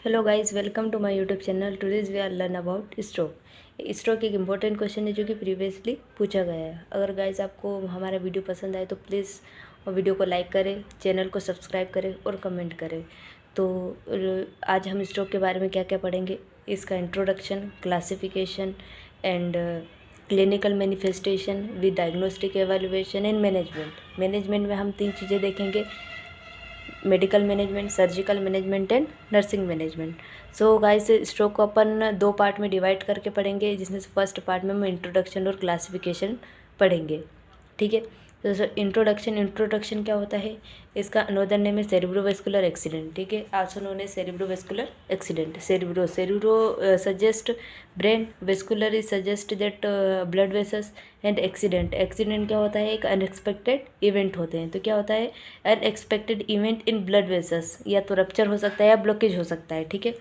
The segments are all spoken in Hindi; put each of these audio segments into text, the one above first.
Hello guys, welcome to my YouTube channel. Today's we are learn about stroke. Stroke एक इम्पोर्टेंट क्वेश्चन है जो कि प्रीवियसली पूछा गया है। अगर गाइस आपको हमारा वीडियो पसंद आए तो प्लीज़ वीडियो को लाइक करें, चैनल को सब्सक्राइब करें और कमेंट करें। तो आज हम स्ट्रोक के बारे में क्या क्या पढ़ेंगे, इसका introduction, classification and clinical manifestation with diagnostic evaluation and management. Management में हम 3 चीज़ें देखेंगे: medical management, surgical management and nursing management. So guys, stroke को अपन 2 पार्ट में डिवाइड करके पढ़ेंगे, जिसमें से फर्स्ट पार्ट में हम इंट्रोडक्शन और क्लासिफिकेशन पढ़ेंगे। ठीक है। तो इंट्रोडक्शन क्या होता है, इसका अनदर नेम है सेरिब्रोवेस्कुलर एक्सीडेंट। ठीक है, also known as cerebrovascular accident. Cerebro suggest brain, vascular is suggest that blood vessels and accident क्या होता है, एक अनएक्सपेक्टेड इवेंट होते हैं। तो क्या होता है, unexpected event in blood vessels, या तो रप्चर हो सकता है या ब्लॉकेज हो सकता है। ठीक है,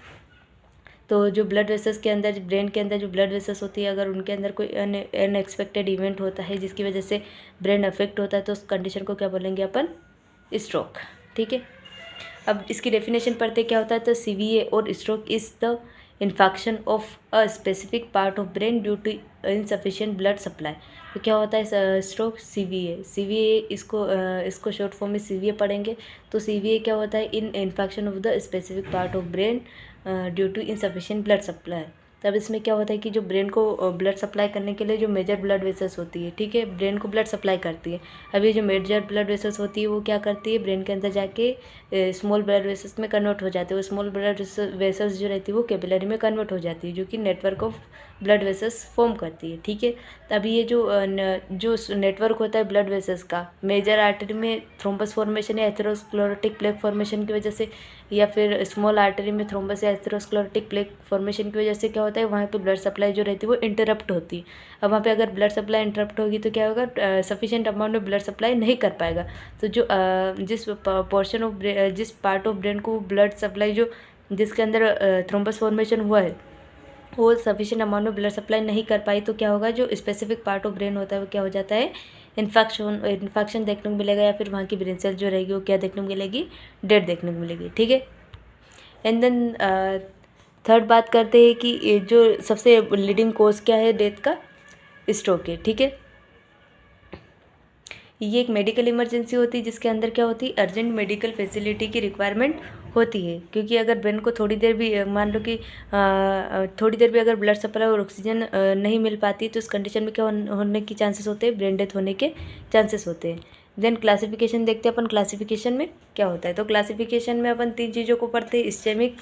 तो जो ब्लड वेसल्स के अंदर, ब्रेन के अंदर जो ब्लड वेसल्स होती है, अगर उनके अंदर कोई अनएक्सपेक्टेड इवेंट होता है जिसकी वजह से ब्रेन अफेक्ट होता है, तो उस कंडीशन को क्या बोलेंगे अपन, स्ट्रोक। ठीक है, अब इसकी डेफिनेशन पढ़ते क्या होता है। तो सीवीए और stroke is the infection of a specific part of brain due to insufficient blood supply. तो क्या होता है स्ट्रोक, सीवीए इसको शॉर्ट फॉर्म में सीवीए पढ़ेंगे। तो सीवीए क्या होता है, in infection of the specific part of brain due to insufficient blood supply. तब इसमें क्या होता है कि जो ब्रेन को ब्लड सप्लाई करने के लिए जो मेजर ब्लड वेसल्स होती है, ठीक है, ब्रेन को ब्लड सप्लाई करती है। अभी जो मेजर ब्लड वेसल्स होती है वो क्या करती है, ब्रेन के अंदर जाके स्मॉल ब्लड वेसल्स में कन्वर्ट हो जाते हैं। वो स्मॉल ब्लड वेसल्स जो रहती है वो कैपिलरी में कन्वर्ट हो जाती है, जो कि network of blood vessels form करती है। ठीक है, तब ये जो नेटवर्क होता है ब्लड वेसल्स का, मेजर आर्टरी में थ्रोम्बस फॉर्मेशन या एथेरोस्क्लेरोटिक प्लेक फॉर्मेशन की वजह से, या फिर स्मॉल आर्टरी में थ्रोम्बस या एथेरोस्क्लेरोटिक प्लेक फॉर्मेशन की वजह से क्या होता है, वहाँ पे ब्लड सप्लाई जो रहती है वो इंटरप्ट होती है। अब वहाँ पे अगर ब्लड सप्लाई इंटरप्ट होगी तो क्या होगा, सफिशिएंट अमाउंट में ब्लड सप्लाई नहीं कर पाएगा। तो जो जिस पोर्शन ऑफ जिस पार्ट ऑफ ब्रेन को ब्लड सप्लाई जो जिसके अंदर थ्रोम्बस फॉर्मेशन हुआ है वो सफिशिएंट अमाउंट में ब्लड सप्लाई नहीं कर पाई, तो क्या होगा, जो स्पेसिफिक पार्ट ऑफ ब्रेन होता है वो क्या हो जाता है, इन्फेक्शन देखने को मिलेगा, या फिर वहाँ की ब्रेन सेल जो रहेगी वो क्या देखने को मिलेगी, डेड देखने को मिलेगी। ठीक है, एंड देन थर्ड बात करते हैं कि जो सबसे लीडिंग कोज क्या है डेथ का, स्ट्रोक है। ठीक है, ये एक मेडिकल इमरजेंसी होती है जिसके अंदर क्या होती है, अर्जेंट मेडिकल फैसिलिटी की रिक्वायरमेंट होती है। क्योंकि अगर ब्रेन को थोड़ी देर भी मान लो कि थोड़ी देर भी अगर ब्लड सप्लाई और ऑक्सीजन नहीं मिल पाती, तो इस कंडीशन में क्या होने की चांसेस होते हैं, ब्रेन डेथ होने के चांसेस होते हैं। देन क्लासिफिकेशन देखते हैं अपन, क्लासिफिकेशन में क्या होता है। तो क्लासिफिकेशन में अपन 3 चीज़ों को पढ़ते हैं,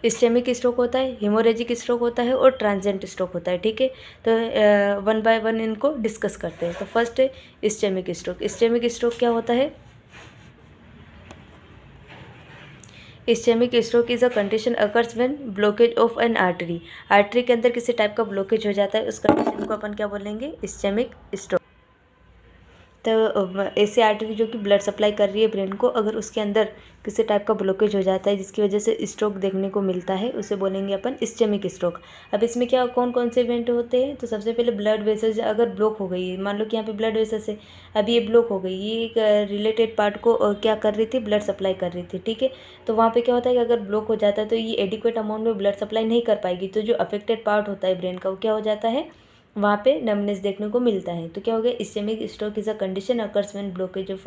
इस्चेमिक स्ट्रोक होता है, हिमोरेजिक स्ट्रोक होता है और ट्रांजिएंट स्ट्रोक होता है। ठीक है, तो वन बाय वन इनको डिस्कस करते हैं। तो फर्स्ट है इस्चेमिक स्ट्रोक। इस्चेमिक स्ट्रोक क्या होता है, ischaemic stroke is a condition occurs when blockage of N artery के अंदर किसी टाइप का ब्लॉकेज हो जाता है, उस कंडीशन को अपन क्या बोलेंगे, इस्चेमिक स्ट्रोक। तो ऐसी आर्टरी जो कि ब्लड सप्लाई कर रही है ब्रेन को, अगर उसके अंदर किसी टाइप का ब्लॉकेज हो जाता है जिसकी वजह से स्ट्रोक देखने को मिलता है, उसे बोलेंगे अपन इस्चेमिक स्ट्रोक। अब इसमें क्या कौन कौन से इवेंट होते हैं, तो सबसे पहले ब्लड वेसल्स अगर ब्लॉक हो गई है, मान लो कि यहाँ पे ब्लड वेसल्स है, अब ये ब्लॉक हो गई, ये एक रिलेटेड पार्ट को क्या कर रही थी, ब्लड सप्लाई कर रही थी। ठीक है, तो वहाँ पे क्या होता है कि अगर ब्लॉक हो जाता है तो ये एडिक्वेट अमाउंट में ब्लड सप्लाई नहीं कर पाएगी, तो जो अफेक्टेड पार्ट होता है ब्रेन का वो क्या हो जाता है, वहाँ पे नमनेस देखने को मिलता है। तो क्या हो गया, ischaemic stroke is a condition occurs when blockage of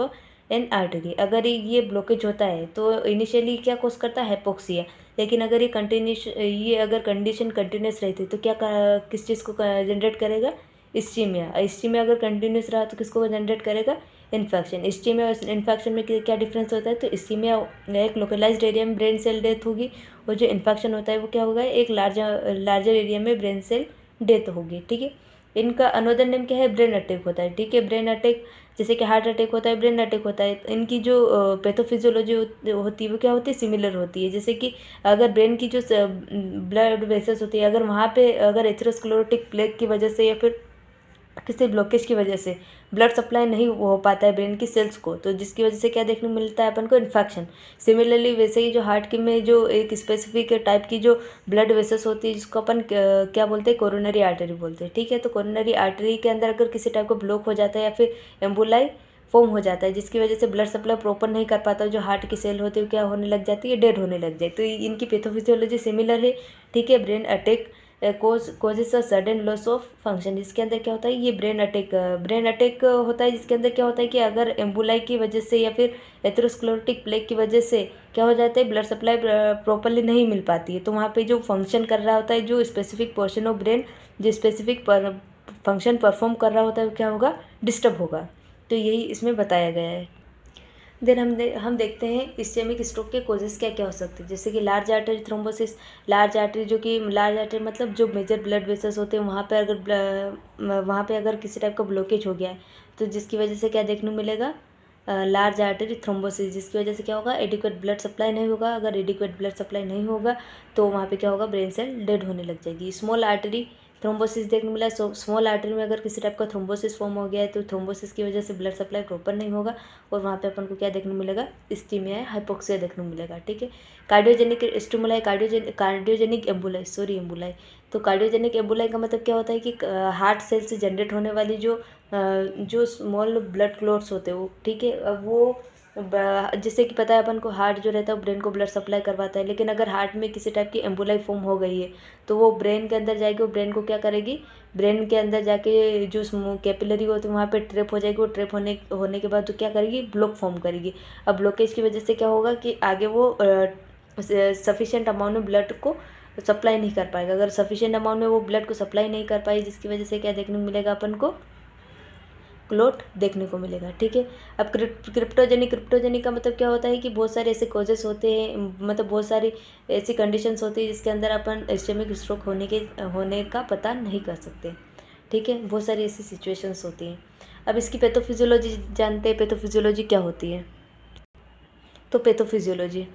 N artery. अगर ये ब्लॉकेज होता है तो इनिशियली क्या कॉज करता है, हाइपोक्सिया। लेकिन अगर ये अगर कंडीशन कंटिन्यूस रहती है तो क्या किस चीज़ को जनरेट करेगा, इस्चीमिया अगर कंटिन्यूस रहा तो किसको जनरेट करेगा, इन्फेक्शन। इस्चीमिया और इन्फेक्शन में क्या डिफरेंस होता है, तो इस्चीमिया एक लोकलाइज्ड एरिया में ब्रेन सेल डेथ होगी, और जो इन्फेक्शन होता है वो क्या होगा, एक लार्जर एरिया में ब्रेन सेल डेथ होगी। ठीक है, इनका अनदर नेम क्या है, ब्रेन अटैक होता है। ठीक है, ब्रेन अटैक जैसे कि हार्ट अटैक होता है, ब्रेन अटैक होता है। इनकी जो पैथोफिजियोलॉजी होती है वो क्या होती है, सिमिलर होती है। जैसे कि अगर ब्रेन की जो ब्लड वेसल्स होती है, अगर वहाँ पे अगर एथेरोस्क्लेरोटिक प्लेक की वजह से या फिर किसी ब्लॉकेज की वजह से ब्लड सप्लाई नहीं हो पाता है ब्रेन की सेल्स को, तो जिसकी वजह से क्या देखने को मिलता है अपन को, इन्फेक्शन। सिमिलरली वैसे ही जो हार्ट की में जो एक स्पेसिफिक टाइप की जो ब्लड वेसल्स होती है जिसको अपन क्या बोलते हैं, कोरोनरी आर्टरी बोलते हैं। ठीक है, तो कोरोनरी आर्टरी के अंदर अगर किसी टाइप का ब्लॉक हो जाता है या फिर एम्बोलाई फॉर्म हो जाता है, जिसकी वजह से ब्लड सप्लाई प्रॉपर नहीं कर पाता। जो हार्ट की सेल होती है क्या होने लग जाती है, डेड होने लग जाती है। तो इनकी पैथोफिजियोलॉजी सिमिलर है, ठीक है। Brain attack causes a sudden loss of function, जिसके अंदर क्या होता है, ये ब्रेन अटैक होता है, जिसके अंदर क्या होता है कि अगर एम्बुलाई की वजह से या फिर एथेरोस्क्लेरोटिक प्लेग की वजह से क्या हो जाता है, ब्लड सप्लाई प्रॉपरली नहीं मिल पाती है। तो वहाँ पे जो फंक्शन कर रहा होता है, जो स्पेसिफिक पोर्शन ऑफ ब्रेन जो स्पेसिफिक फंक्शन परफॉर्म कर रहा होता है, वो क्या होगा, डिस्टर्ब होगा। तो यही इसमें बताया गया है। देन हम देखते हैं इस्चेमिक स्ट्रोक के कोजेस क्या क्या हो सकते हैं, जैसे कि large artery thrombosis. Large artery जो कि लार्ज आर्टरी मतलब जो मेजर ब्लड वेसल्स होते हैं, वहाँ पे अगर किसी टाइप का ब्लॉकेज हो गया है, तो जिसकी वजह से क्या देखने को मिलेगा, लार्ज आर्टरी थ्रोम्बोसिस, जिसकी वजह से क्या होगा, एडिक्वेट ब्लड सप्लाई नहीं होगा। अगर एडिक्वेट ब्लड सप्लाई नहीं होगा तो वहाँ पे क्या होगा, ब्रेन सेल डेड होने लग जाएगी। स्मॉल आर्टरी थ्रोम्बोसिस देखने मिला। स्मॉल आर्टरी में अगर किसी टाइप का थ्रोम्बोसिस फॉर्म हो गया है, तो थ्रोम्बोसिस की वजह से ब्लड सप्लाई प्रॉपर नहीं होगा, और वहाँ पे अपन को क्या देखने मिलेगा, इस्कीमिया हाइपोक्सिया देखने को मिलेगा, ठीक है। Cardiogenic stimuli, cardiogenic emboli. तो कार्डियोजेनिक एम्बुलाई का मतलब क्या होता है कि हार्ट सेल से जनरेट होने वाली जो स्मॉल ब्लड क्लॉट्स होते हैं वो, ठीक है। अब वो जैसे कि पता है अपन को, हार्ट जो रहता है वो ब्रेन को ब्लड सप्लाई करवाता है, लेकिन अगर हार्ट में किसी टाइप की एम्बुलाई फॉर्म हो गई है, तो वो ब्रेन के अंदर जाएगी, वो ब्रेन को क्या करेगी, ब्रेन के अंदर जाके जो कैपिलरी होती है वहाँ पे ट्रैप हो जाएगी। वो ट्रैप होने के बाद तो क्या करेगी, ब्लॉक फॉर्म करेगी। अब ब्लॉकेज की वजह से क्या होगा कि आगे वो सफिशिएंट अमाउंट में ब्लड को सप्लाई नहीं कर पाएगा। अगर सफिशिएंट अमाउंट में वो ब्लड को सप्लाई नहीं कर पाई, जिसकी वजह से क्या देखने को मिलेगा, अपन को क्लोट देखने को मिलेगा, ठीक है। अब क्रिप्टोजेनिक का मतलब क्या होता है कि बहुत सारे ऐसे कॉजेस होते हैं, मतलब बहुत सारी ऐसी कंडीशंस होती है जिसके अंदर अपन इस्चेमिक स्ट्रोक होने का पता नहीं कर सकते, ठीक है। बहुत सारी ऐसी सिचुएशंस होती हैं। अब इसकी पैथोफिजियोलॉजी जानते हैं, पैथोफिजियोलॉजी क्या होती है। तो पैथोफिजियोलॉजी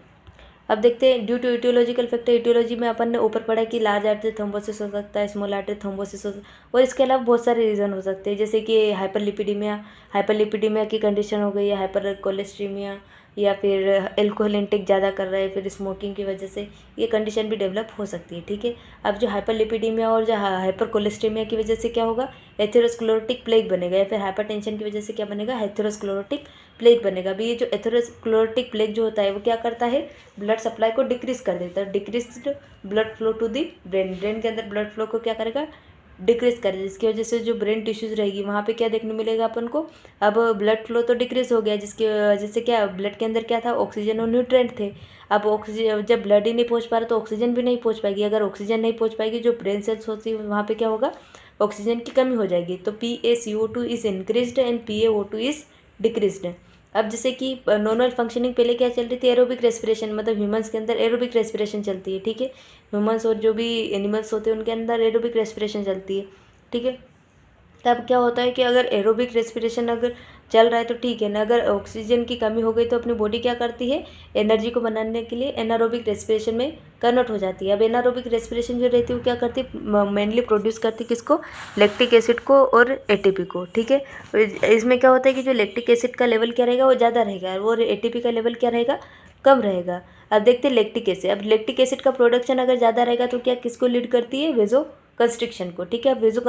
अब देखते हैं, due to etiological factor. Etiology में अपन ने ऊपर पढ़ा कि लार्ज आर्टरी थ्रोम्बोसिस हो सकता है, स्मॉल आर्टरी थ्रोम्बोसिस हो सकता है, और इसके अलावा बहुत सारे रीज़न हो सकते हैं, जैसे कि हाइपरलिपिडीमिया की कंडीशन हो गई है, हाइपर कोलेस्ट्रीमिया, या फिर एल्कोहल इंटेक ज़्यादा कर रहा है, फिर स्मोकिंग की वजह से ये कंडीशन भी डेवलप हो सकती है, ठीक है। अब जो हाइपरलिपिडीमिया और जो हाइपर कोलेस्ट्रीमिया की वजह से क्या होगा, एथेरोस्क्लेरोटिक प्लेग बनेगा, या फिर हाइपरटेंशन की वजह से क्या बनेगा, एथेरोस्क्लेरोटिक प्लेग बनेगा। अभी ये जो एथेरोस्क्लेरोटिक प्लेग जो होता है वो क्या करता है, ब्लड सप्लाई को डिक्रीज कर देता है। Decreased blood flow to the brain के अंदर ब्लड फ्लो को क्या करेगा, डिक्रीज करेगा, जिसकी वजह से जो ब्रेन टिश्यूज रहेगी वहाँ पे क्या देखने मिलेगा अपन को, अब ब्लड फ्लो तो डिक्रीज हो गया, जिसकी वजह से क्या, ब्लड के अंदर क्या था, ऑक्सीजन और न्यूट्रेंट थे। अब ऑक्सीजन, जब ब्लड ही नहीं पहुँच पा रहा तो ऑक्सीजन भी नहीं पहुँच पाएगी। अगर ऑक्सीजन नहीं पहुँच पाएगी, जो ब्रेन सेल्स होती है वहाँ पे क्या होगा, ऑक्सीजन की कमी हो जाएगी। तो PaCO2 is increased and PaO2 is decreased. अब जैसे कि नॉर्मल फंक्शनिंग पहले क्या चल रही थी, एरोबिक रेस्पिरेशन, मतलब ह्यूमंस के अंदर एरोबिक रेस्पिरेशन चलती है, ठीक है। ह्यूमंस और जो भी एनिमल्स होते हैं उनके अंदर एरोबिक रेस्पिरेशन चलती है, ठीक है। तब क्या होता है कि अगर एरोबिक रेस्पिरेशन अगर चल रहा है तो ठीक है ना, अगर ऑक्सीजन की कमी हो गई तो अपनी बॉडी क्या करती है, एनर्जी को बनाने के लिए एनारोबिक रेस्पिरेशन में कन्वर्ट हो जाती है। अब एनारोबिक रेस्पिरेशन जो रहती है वो क्या करती है, मेनली प्रोड्यूस करती है किसको, लैक्टिक एसिड को और ATP को, ठीक है। इसमें क्या होता है कि जो लैक्टिक एसिड का लेवल क्या रहेगा वो ज़्यादा रहेगा, और ATP का लेवल क्या रहेगा, कम रहेगा। अब देखते हैं लैक्टिक एसिड। अब लैक्टिक एसिड का प्रोडक्शन अगर ज़्यादा रहेगा तो क्या किसको लीड करती है, वेजो कंस्ट्रिक्शन को, ठीक है। अब वेजो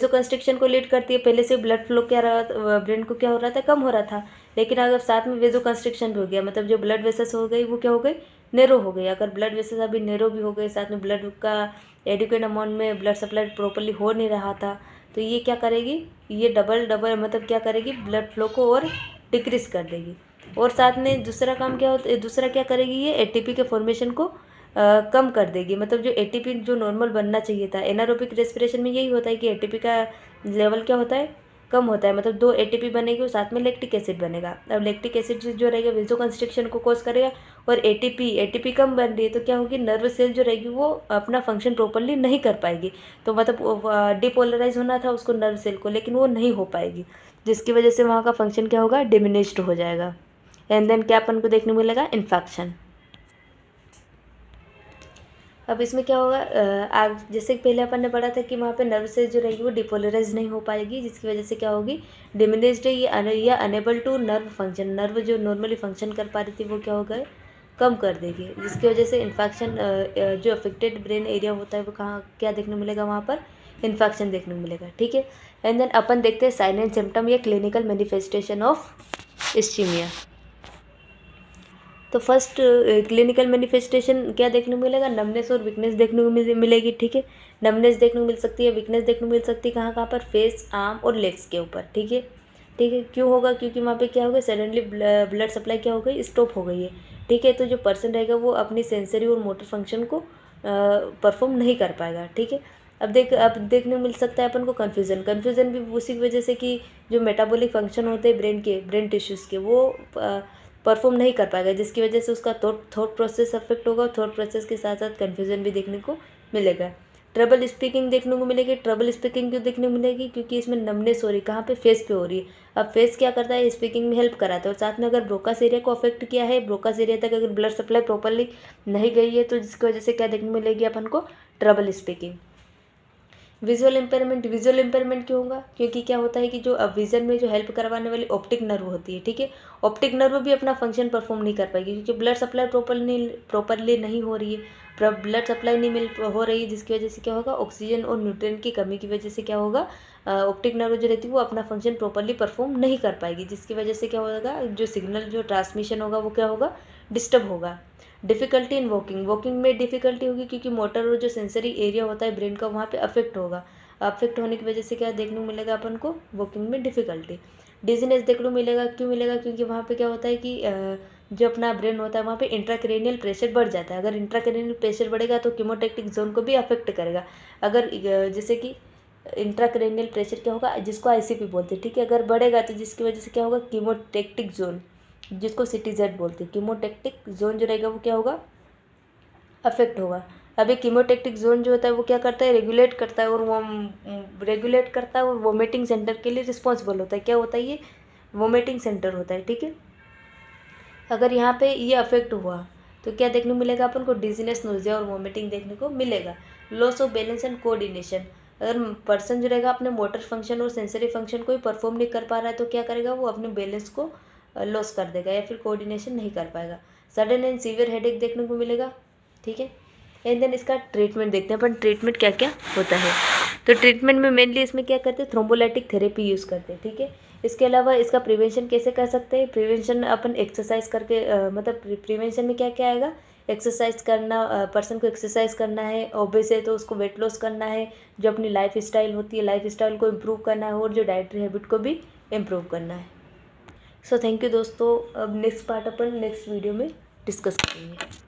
कंस्ट्रिक्शन को लीड करती है। पहले से ब्लड फ्लो क्या रहा, ब्रेन को क्या हो रहा था, कम हो रहा था, लेकिन अगर साथ में वेजो कंस्ट्रिक्शन भी हो गया, मतलब जो ब्लड वेसल्स हो गई वो क्या हो गई, नेरो हो गई। अगर ब्लड वेसल्स अभी नेरो भी हो गए, साथ में ब्लड का एडिक्वेट अमाउंट में ब्लड सप्लाई प्रॉपरली हो नहीं रहा था, तो ये क्या करेगी, ये डबल मतलब क्या करेगी, ब्लड फ्लो को और डिक्रीज कर देगी। और साथ में दूसरा काम क्या होता है, दूसरा क्या करेगी, ये ATP के फॉर्मेशन को कम कर देगी। मतलब जो ATP जो नॉर्मल बनना चाहिए था, एनारोबिक रेस्पिरेशन में यही होता है कि ATP का लेवल क्या होता है, कम होता है। मतलब 2 ATP बनेगी और साथ में लैक्टिक एसिड बनेगा। अब लैक्टिक एसिड जो रहेगा वेजो कंस्ट्रिक्शन को कॉज करेगा, और ATP कम बन रही है तो क्या होगी, नर्व सेल जो रहेगी वो अपना फंक्शन प्रॉपरली नहीं कर पाएगी। तो मतलब डिपोलराइज होना था उसको नर्व सेल को, लेकिन वो नहीं हो पाएगी, जिसकी वजह से वहाँ का फंक्शन क्या होगा, डिमिनिश्ड हो जाएगा। एंड देन क्या अपन को देखने को मिलेगा, इन्फेक्शन। अब इसमें क्या होगा, जैसे पहले अपन ने पढ़ा था कि वहाँ पे नर्व सेल जो रहेगी वो डिपोलराइज नहीं हो पाएगी, जिसकी वजह से क्या होगी, डिमिनिश्ड, ये unable to nerve function, nerve जो नॉर्मली फंक्शन कर पा रही थी वो क्या होगा, कम कर देगी, जिसकी वजह से इन्फेक्शन जो अफेक्टेड ब्रेन एरिया होता है वो कहाँ क्या देखने मिलेगा, वहाँ पर इन्फेक्शन देखने को मिलेगा, ठीक है। एंड देन अपन देखते हैं साइन एंड सिम्टम या क्लिनिकल मैनिफेस्टेशन ऑफ इस्चीमिया। तो फर्स्ट क्लिनिकल मैनिफेस्टेशन क्या देखने को मिलेगा, नमनेस और वीकनेस देखने को मिलेगी, ठीक है। नमनेस देखने को मिल सकती है, वीकनेस देखने को मिल सकती है, कहाँ पर, फेस, आर्म और लेग्स के ऊपर, ठीक है। ठीक है, क्यों होगा, क्योंकि वहाँ पे क्या होगा, सडनली ब्लड सप्लाई क्या हो गई, स्टॉप हो गई है, ठीक है। तो जो पर्सन रहेगा वो अपनी सेंसरी और मोटर फंक्शन को परफॉर्म नहीं कर पाएगा, ठीक है। अब देखने को मिल सकता है अपन को कन्फ्यूज़न भी उसी वजह से कि जो मेटाबॉलिक फंक्शन होते हैं ब्रेन टिश्यूज़ के, वो परफॉर्म नहीं कर पाएगा, जिसकी वजह से उसका थॉट प्रोसेस अफेक्ट होगा। थॉट प्रोसेस के साथ साथ कन्फ्यूज़न भी देखने को मिलेगा। ट्रबल स्पीकिंग देखने को मिलेगी। ट्रबल स्पीकिंग क्यों देखने को मिलेगी, क्योंकि इसमें नमनेस हो रही है, कहाँ पे, फेस पे हो रही है। अब फेस क्या करता है, स्पीकिंग में हेल्प कराता है, और साथ में अगर ब्रोकास एरिया को अफेक्ट किया है, ब्रोकास एरिया तक अगर ब्लड सप्लाई प्रॉपरली नहीं गई है, तो जिसकी वजह से क्या देखने को मिलेगी अपन को, ट्रबल स्पीकिंग। विजुअल इम्पेयरमेंट क्यों होगा, क्योंकि क्या होता है कि जो विजन में जो हेल्प करवाने वाली ऑप्टिक नर्व होती है, ठीक है, ऑप्टिक नर्व भी अपना फंक्शन परफॉर्म नहीं कर पाएगी, क्योंकि ब्लड सप्लाई प्रॉपरली नहीं हो रही है, ब्लड सप्लाई नहीं हो रही है, जिसकी वजह से क्या होगा, ऑक्सीजन और न्यूट्रिएंट की कमी की वजह से क्या होगा, ऑप्टिक नर्व जो रहती है वो अपना फंक्शन प्रॉपरली परफॉर्म नहीं कर पाएगी, जिसकी वजह से क्या होगा, जो सिग्नल जो ट्रांसमिशन होगा वो क्या होगा, डिस्टर्ब होगा। डिफ़िकल्टी इन वॉकिंग में डिफ़िकल्टी होगी, क्योंकि मोटर और जो सेंसरी एरिया होता है ब्रेन का वहाँ पे अफेक्ट होगा। अफेक्ट होने की वजह से क्या देखने को मिलेगा अपन को, वॉकिंग में डिफ़िकल्टी। डिजीनेस देखने को मिलेगा, क्यों मिलेगा, क्योंकि वहाँ पे क्या होता है कि जो अपना ब्रेन होता है वहाँ पे इंट्राक्रेनियल प्रेशर बढ़ जाता है। अगर इंट्राक्रेनियल प्रेशर बढ़ेगा तो कीमोटैक्टिक जोन को भी अफेक्ट करेगा। अगर जैसे कि इंट्राक्रेनियल प्रेशर क्या होगा, जिसको आईसीपी बोलते हैं, ठीक है, अगर बढ़ेगा तो जिसकी वजह से क्या होगा, कीमोटैक्टिक जोन, जिसको सीटीजेड बोलते हैं, कीमोटैक्टिक जोन जो रहेगा वो क्या होगा, अफेक्ट होगा। अभी कीमोटैक्टिक जोन जो होता है वो क्या करता है, रेगुलेट करता है, और वो रेगुलेट करता है और वोमिटिंग सेंटर के लिए रिस्पॉन्सिबल होता है। क्या होता है ये, वोमिटिंग सेंटर होता है, ठीक है। अगर यहाँ पे ये अफेक्ट हुआ तो क्या देखने को मिलेगा अपन को, डिजीनेस, नोजिया और वोमिटिंग देखने को मिलेगा। Loss of balance and coordination, अगर पर्सन जो रहेगा अपने मोटर फंक्शन और सेंसरी फंक्शन को ही परफॉर्म नहीं कर पा रहा है तो क्या करेगा, वो अपने बैलेंस को लॉस कर देगा या फिर कोऑर्डिनेशन नहीं कर पाएगा। सडन एंड सीवियर हेडेक देखने को मिलेगा, ठीक है। एंड देन इसका ट्रीटमेंट देखते हैं अपन, ट्रीटमेंट क्या क्या होता है। तो ट्रीटमेंट में मेनली इसमें क्या करते हैं, थ्रोम्बोलाइटिक थेरेपी यूज़ करते हैं, ठीक है। इसके अलावा इसका प्रिवेंशन कैसे कर सकते हैं, प्रिवेंशन अपन एक्सरसाइज करके मतलब प्रिवेंशन में क्या क्या आएगा, एक्सरसाइज करना, पर्सन को एक्सरसाइज करना है, ओबेस है तो उसको वेट लॉस करना है, जो अपनी लाइफ स्टाइल होती है लाइफ स्टाइल को इम्प्रूव करना है, और जो डाइटरी हैबिट को भी इम्प्रूव करना है। सो थैंक यू दोस्तों, अब नेक्स्ट पार्ट अपन नेक्स्ट वीडियो में डिस्कस करेंगे।